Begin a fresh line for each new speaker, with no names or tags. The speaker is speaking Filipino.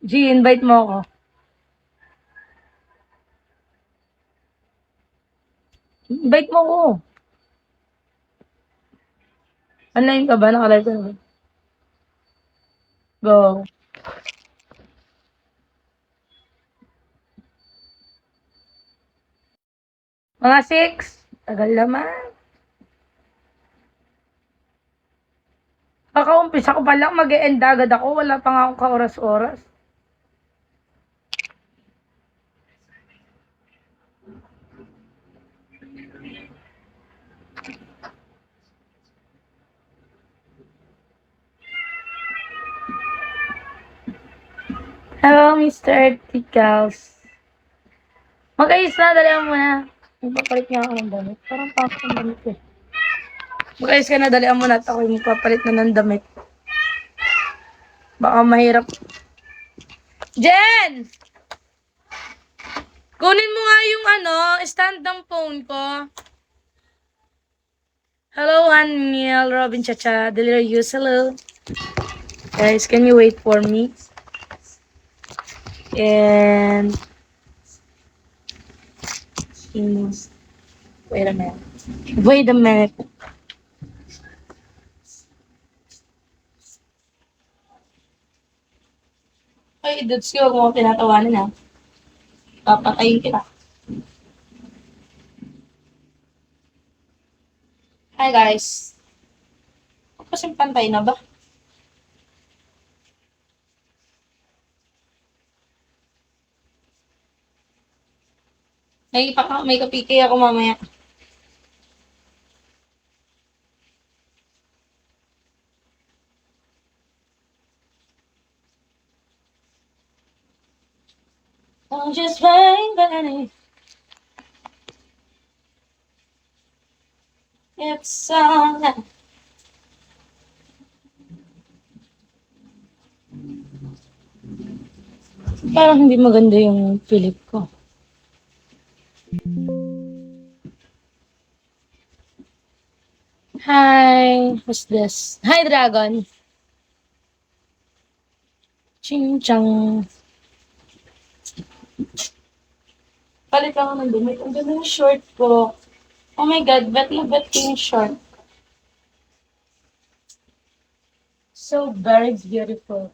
G, invite mo ako. Invite mo ako. Online ka ba? Naka-live ka na ba? Go. Mga 6. Tagal naman. Kakaumpisa ko pa lang, mag-e-end agad ako. Wala pa nga akong kaoras-oras. Hello, Mr. Tickles. Mag-ayos na, dali mo na. Magpapalit niya ako ng damit. Parang pasok ng damit eh. Mag-ayos ka na, dali mo na. At ako yung magpapalit na ng damit. Baka mahirap. Jen! Kunin mo nga yung stand ng phone ko. Hello, Aniel, Robin, Chacha, Delirious, hello. Guys, can you wait for me? And wait a minute. Wait a minute. Ay, dudes ko, kung ako tinatawanan ha. Papatayin kita. Hi guys. Kasing pantay na ba? May kapiki ako mamaya. Don't just rain, Benny. It's on. Parang hindi maganda yung Philip ko. Hi, what's this? Hi, Dragon. Ching chang. Palit ako ng damit. Ang ganda ng short ko. Oh my God, bet na bet ko yung short. So very beautiful.